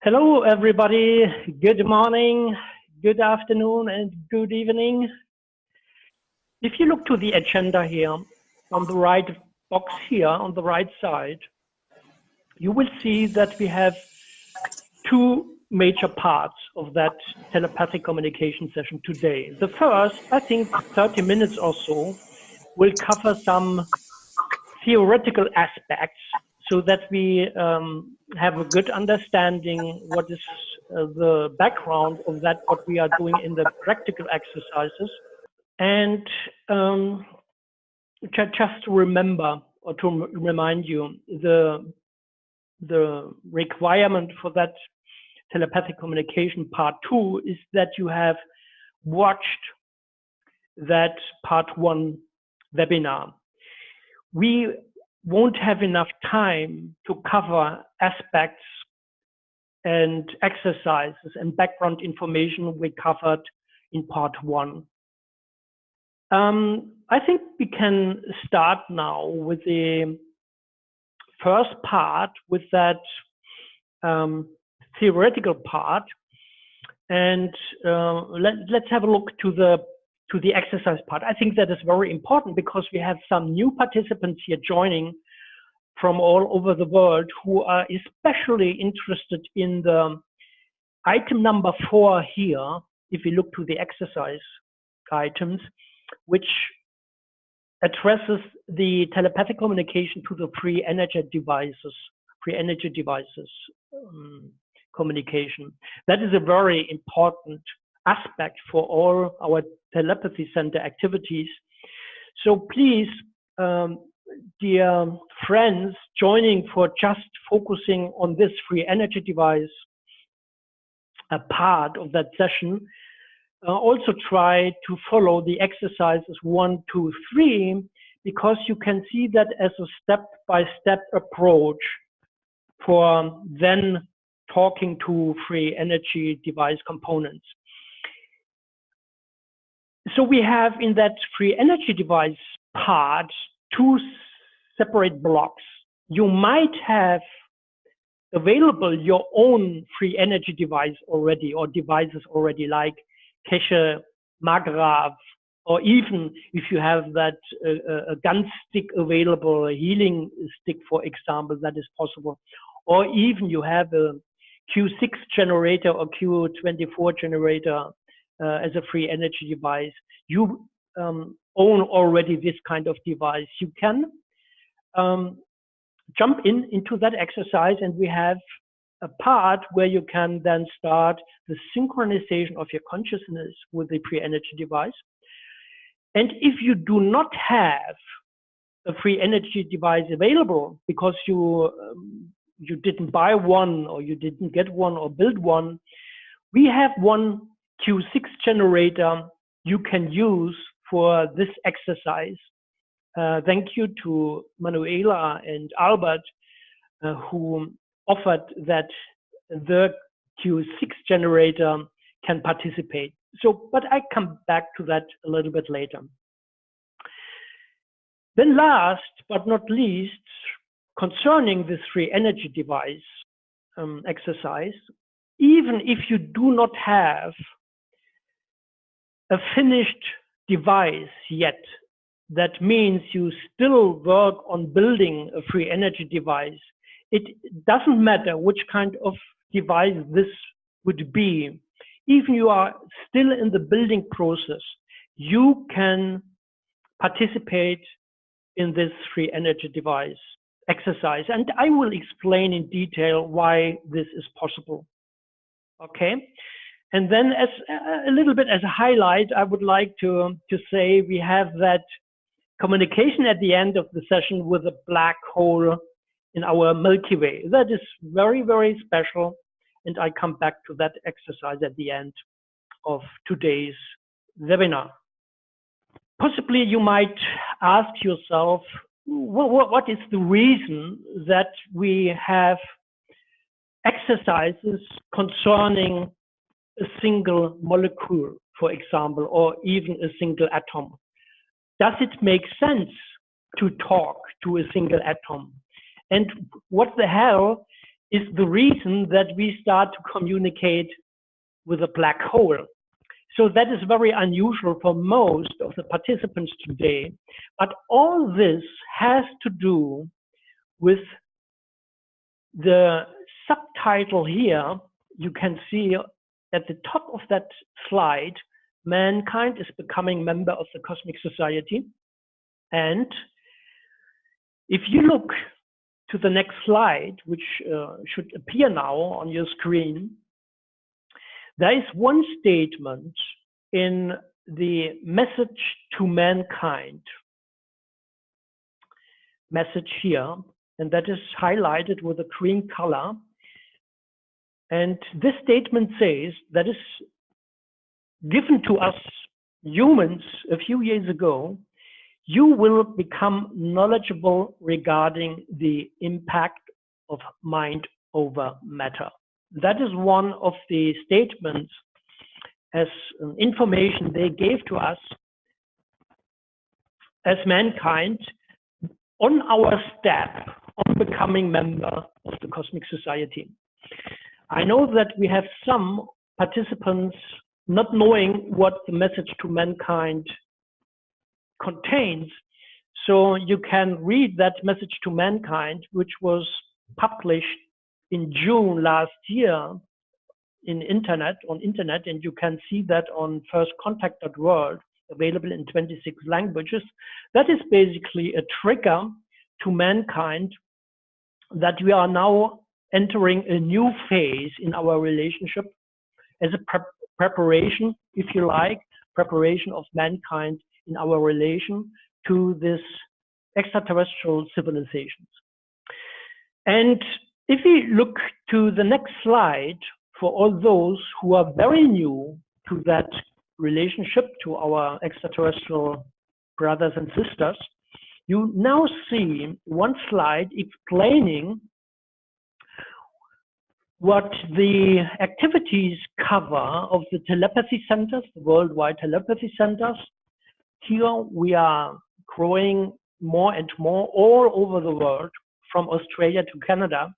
Hello, everybody. Good morning, good afternoon, and good evening. If you look to the agenda here on the right box here on the right side, you will see that we have two major parts of that telepathic communication session today. The first, I think 30 minutes or so, will cover some theoretical aspects so that we have a good understanding what is the background of that, what we are doing in the practical exercises. And just to remember or to remind you, the requirement for that telepathic communication part 2 is that you have watched that part 1 webinar. We won't have enough time to cover aspects and exercises and background information we covered in part 1. I think we can start now with the first part, with that theoretical part, and let's have a look to the exercise part. I think that is very important because we have some new participants here joining from all over the world who are especially interested in the item number 4 here, if we look to the exercise items, which addresses the telepathic communication to the free energy devices communication. That is a very important aspect for all our telepathy center activities. So please, dear friends joining for just focusing on this free energy device, a part of that session, also try to follow the exercises 1, 2, 3, because you can see that as a step-by-step approach for then talking to free energy device components. So we have in that free energy device part 2 separate blocks. You might have available your own free energy device already, or devices already, like Keshe, Magrav, or even if you have that a gun stick available, a healing stick, for example, that is possible. Or even you have a Q6 generator or Q24 generator as a free energy device. You own already this kind of device. You can jump into that exercise, and we have a part where you can then start the synchronization of your consciousness with the free energy device. And if you do not have a free energy device available because you didn't buy one, or you didn't get one or build one, we have one Q6 generator you can use for this exercise. Thank you to Manuela and Albert who offered that the Q6 generator can participate. So, but I come back to that a little bit later. Then last but not least, concerning this free energy device exercise, even if you do not have a finished device yet, that means you still work on building a free energy device. It doesn't matter which kind of device this would be. Even you are still in the building process, you can participate in this free energy device exercise. And I will explain in detail why this is possible. Okay. And then as a little bit as a highlight, I would like to say we have that communication at the end of the session with a black hole in our Milky Way. That is very, very special. And I come back to that exercise at the end of today's webinar. Possibly you might ask yourself, what is the reason that we have exercises concerning a single molecule, for example, or even a single atom? Does it make sense to talk to a single atom? And what the hell is the reason that we start to communicate with a black hole. So that is very unusual for most of the participants today. But all this has to do with the subtitle here. You can see at the top of that slide, mankind is becoming member of the cosmic society. And if you look to the next slide, which should appear now on your screen, there is one statement in the message to mankind message here, and that is highlighted with a green color. And this statement says that is given to us humans a few years ago: you will become knowledgeable regarding the impact of mind over matter. That is one of the statements as information they gave to us as mankind on our step on becoming member of the cosmic society. I know that we have some participants not knowing what the message to mankind contains. So you can read that message to mankind, which was published in June last year on internet, and you can see that on firstcontact.world, available in 26 languages. That is basically a trigger to mankind that we are now entering a new phase in our relationship as a preparation, if you like, preparation of mankind in our relation to this extraterrestrial civilizations. And if we look to the next slide, for all those who are very new to that relationship to our extraterrestrial brothers and sisters, you now see one slide explaining what the activities cover of the telepathy centers, the worldwide telepathy centers. Here we are growing more and more all over the world, from Australia to Canada.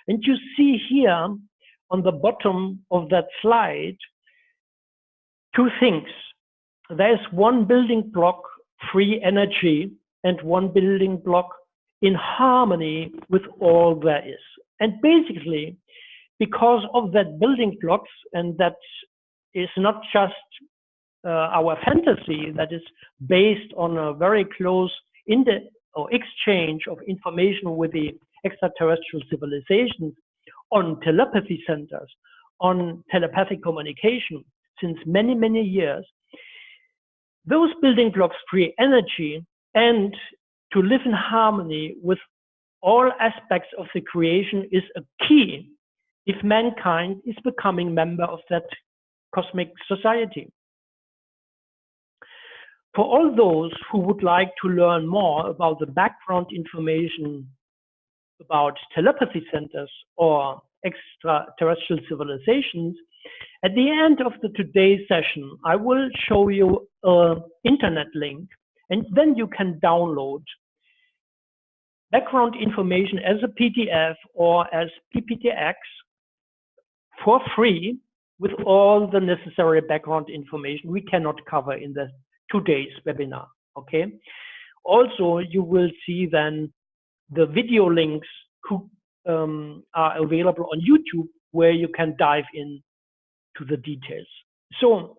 And you see here on the bottom of that slide two things. There's one building block, free energy, and one building block in harmony with all there is. And basically, because of that building blocks, and that is not just our fantasy, that is based on a very close exchange of information with the extraterrestrial civilizations, on telepathy centers, on telepathic communication since many, many years. Those building blocks, free energy, and to live in harmony with all aspects of the creation, is a key if mankind is becoming member of that cosmic society. For all those who would like to learn more about the background information about telepathy centers or extraterrestrial civilizations, at the end of today's session, I will show you an internet link, and then you can download background information as a PDF or as PPTX for free with all the necessary background information we cannot cover in today's webinar, okay? Also, you will see then the video links are available on YouTube, where you can dive in to the details. So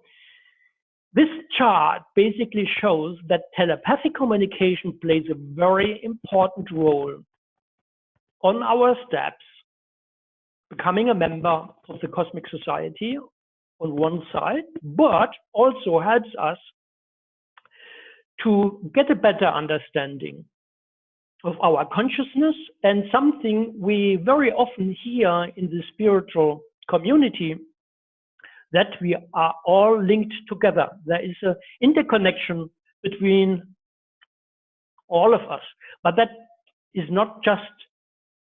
this chart basically shows that telepathic communication plays a very important role on our steps, becoming a member of the cosmic society on one side, but also helps us to get a better understanding of our consciousness, and something we very often hear in the spiritual community, that we are all linked together. There is an interconnection between all of us, but that is not just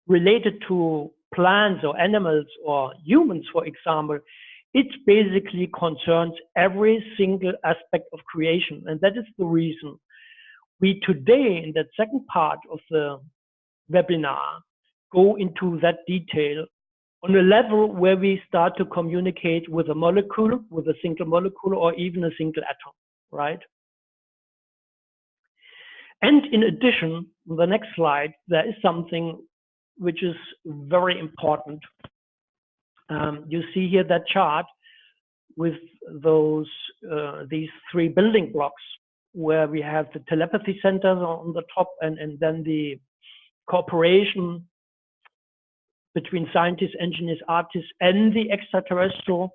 related to plants or animals or humans, for example. It basically concerns every single aspect of creation, and that is the reason we today, in that second part of the webinar, go into that detail on a level where we start to communicate with a molecule, with a single molecule, or even a single atom, right? And in addition, on the next slide, there is something which is very important. You see here that chart with these three building blocks, where we have the telepathy centers on the top, and then the cooperation between scientists, engineers, artists, and the extraterrestrial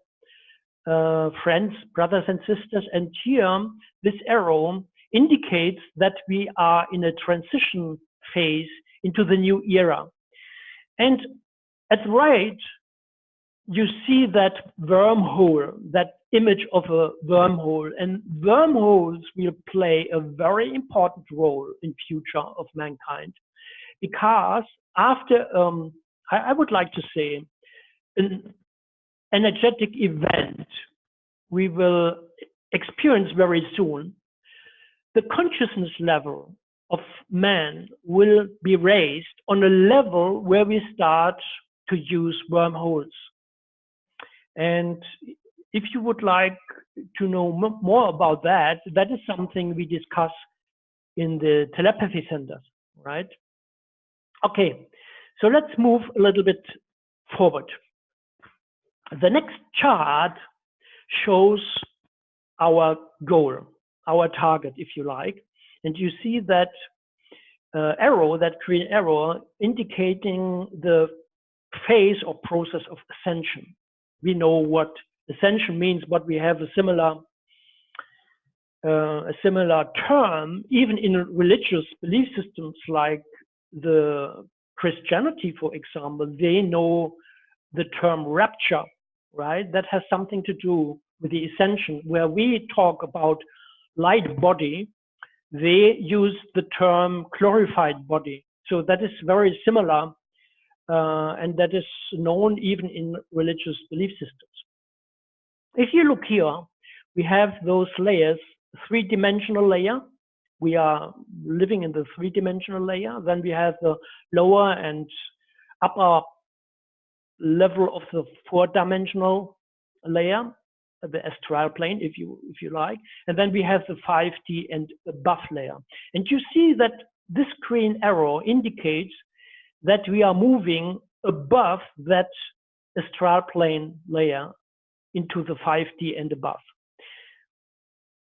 friends, brothers and sisters. And here, this arrow indicates that we are in a transition phase into the new era. And at the right, you see that wormhole, that image of a wormhole. And wormholes will play a very important role in future of mankind, because after, I would like to say, an energetic event we will experience very soon, the consciousness level of man will be raised on a level where we start to use wormholes. And if you would like to know more about that, that is something we discuss in the telepathy centers, right? Okay, so let's move a little bit forward. The next chart shows our goal, our target, if you like. And you see that arrow, that green arrow, indicating the phase or process of ascension. We know what ascension means, but we have a similar term, even in religious belief systems like the Christianity, for example. They know the term rapture, right? That has something to do with the ascension. Where we talk about light body, they use the term glorified body. So that is very similar, and that is known even in religious belief systems. If you look here, we have those layers, three-dimensional layer. We are living in the three-dimensional layer. Then we have the lower and upper level of the four-dimensional layer, the astral plane, if you like. And then we have the 5D and above layer. And you see that this green arrow indicates that we are moving above that astral plane layer into the 5D and above.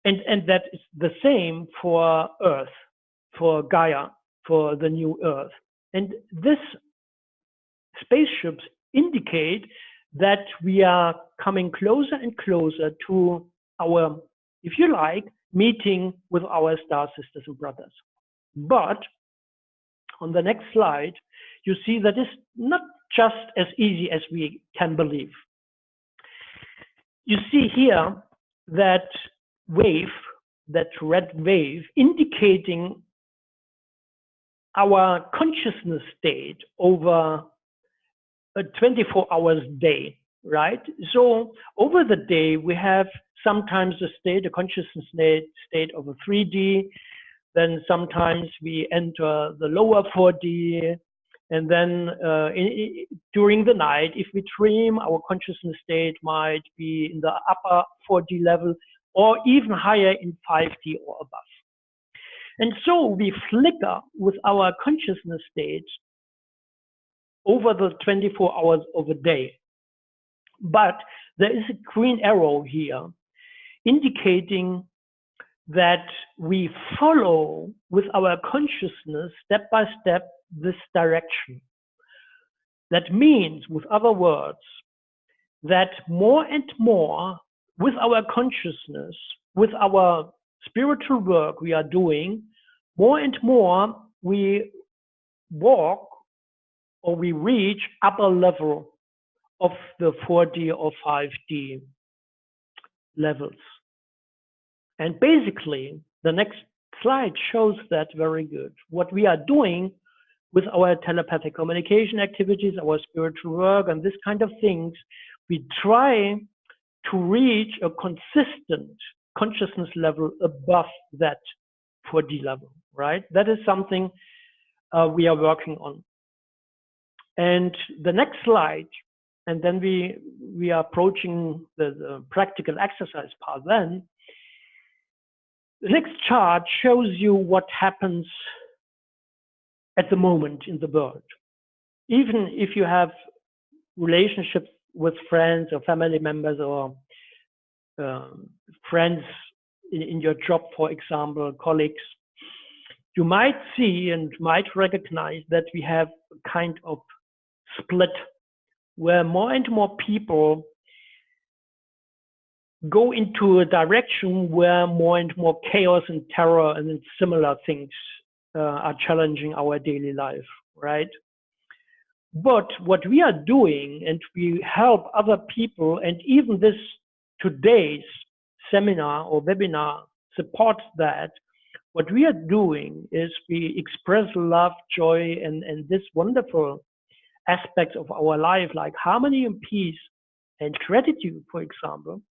And that is the same for Earth, for Gaia, for the new Earth. And this spaceships indicate that we are coming closer and closer to our, if you like, meeting with our star sisters and brothers. But on the next slide, you see that it's not just as easy as we can believe. You see here that wave, that red wave, indicating our consciousness state over a 24 hours day, right? So over the day, we have sometimes a consciousness state of a 3D, then sometimes we enter the lower 4D, and then during the night, if we dream, our consciousness state might be in the upper 4D level, or even higher in 5D or above. And so we flicker with our consciousness state over the 24 hours of a day. But there is a green arrow here indicating that we follow with our consciousness step by step this direction. That means, with other words, that more and more with our consciousness, with our spiritual work we are doing, more and more we walk or we reach upper level of the 4D or 5D levels. And basically, the next slide shows that very good. What we are doing with our telepathic communication activities, our spiritual work, and this kind of things, we try to reach a consistent consciousness level above that 4D level, right? That is something we are working on. And the next slide, and then we are approaching the practical exercise part then. The next chart shows you what happens at the moment in the world. Even if you have relationships with friends or family members or friends in your job, for example, colleagues, you might see and might recognize that we have a kind of split where more and more people go into a direction where more and more chaos and terror and similar things are challenging our daily life, right? But what we are doing, and we help other people, and even this today's seminar or webinar supports that. What we are doing is we express love, joy, and this wonderful aspects of our life, like harmony and peace and gratitude, for example,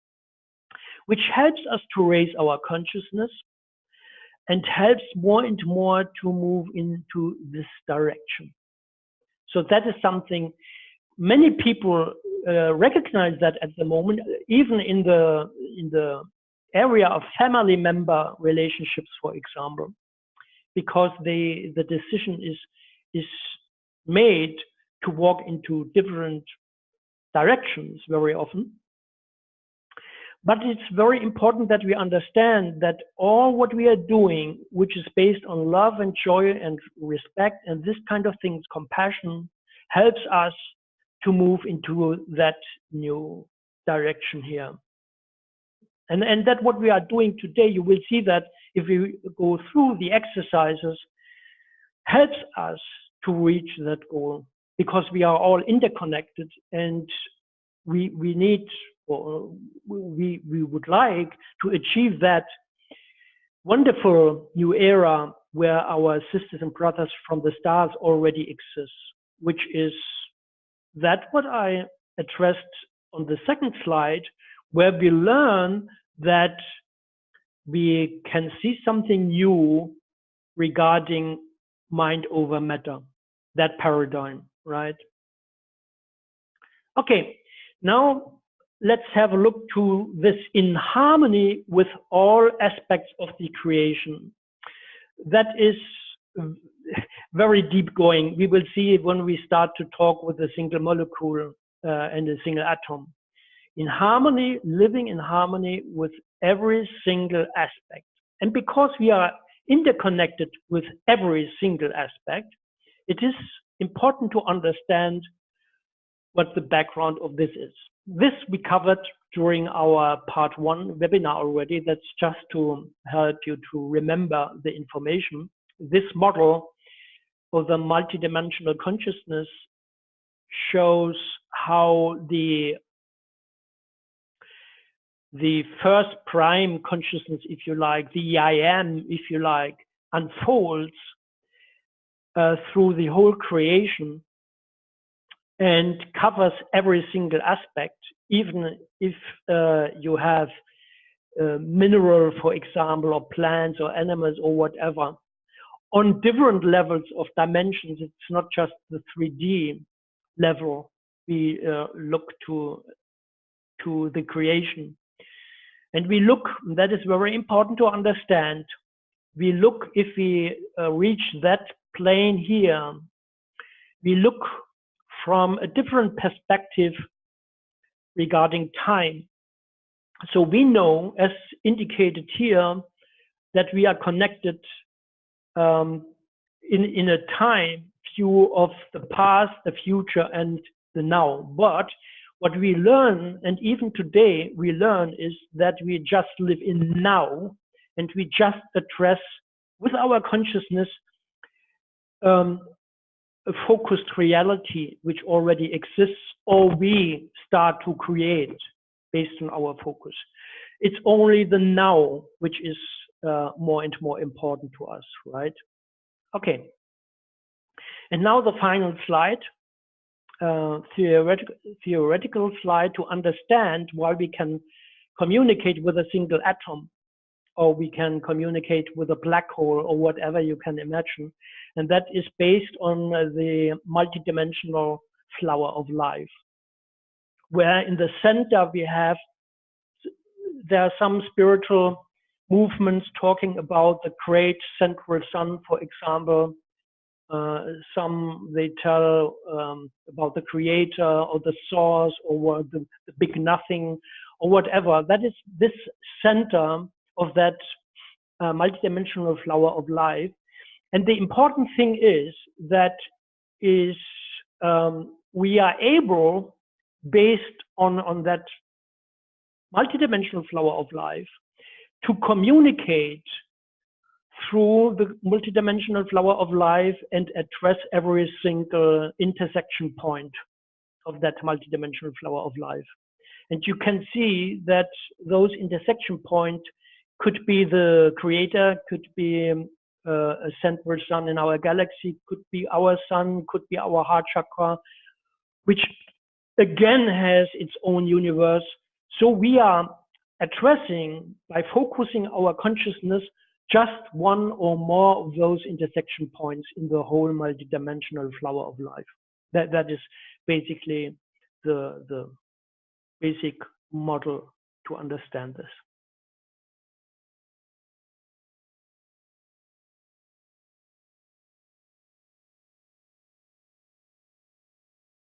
which helps us to raise our consciousness and helps more and more to move into this direction. So that is something many people recognize that at the moment, even in the area of family member relationships, for example, because the decision is made to walk into different directions very often. But it's very important that we understand that all what we are doing, which is based on love and joy and respect and this kind of things, compassion, helps us to move into that new direction here. And that what we are doing today, you will see that if we go through the exercises, helps us to reach that goal, because we are all interconnected, and we need, or we would like to achieve that wonderful new era where our sisters and brothers from the stars already exist, which is that what I addressed on the second slide, where we learn that we can see something new regarding mind over matter, that paradigm, right? Okay, now let's have a look to this in harmony with all aspects of the creation. That is very deep going. We will see it when we start to talk with a single molecule and a single atom. In harmony, living in harmony with every single aspect. And because we are interconnected with every single aspect, it is important to understand what the background of this is. This we covered during our part 1 webinar already. That's just to help you to remember the information. This model of the multidimensional consciousness shows how the first prime consciousness, if you like, the I am, if you like, unfolds through the whole creation and covers every single aspect, even if you have mineral, for example, or plants or animals or whatever, on different levels of dimensions. It's not just the 3D level. We look to the creation. And we look, that is very important to understand, we look, if we reach that plane here, we look from a different perspective regarding time. So we know, as indicated here, that we are connected in a time view of the past, the future, and the now. But what we learn, and even today we learn, is that we just live in now, and we just address with our consciousness a focused reality which already exists, or we start to create based on our focus. It's only the now which is more and more important to us, right? Okay. And now the final slide, theoretical slide to understand why we can communicate with a single atom. or we can communicate with a black hole, or whatever you can imagine. And that is based on the multidimensional flower of life, where in the center there are some spiritual movements talking about the great central sun, for example. Some they tell about the creator or the source or the big nothing or whatever. That is this center of that multidimensional flower of life. And the important thing is that we are able, based on that multidimensional flower of life, to communicate through the multidimensional flower of life and address every single intersection point of that multidimensional flower of life. And you can see that those intersection points could be the creator, could be a central sun in our galaxy, could be our sun, could be our heart chakra, which again has its own universe. So we are addressing, by focusing our consciousness, just one or more of those intersection points in the whole multidimensional flower of life. That is basically the basic model to understand this.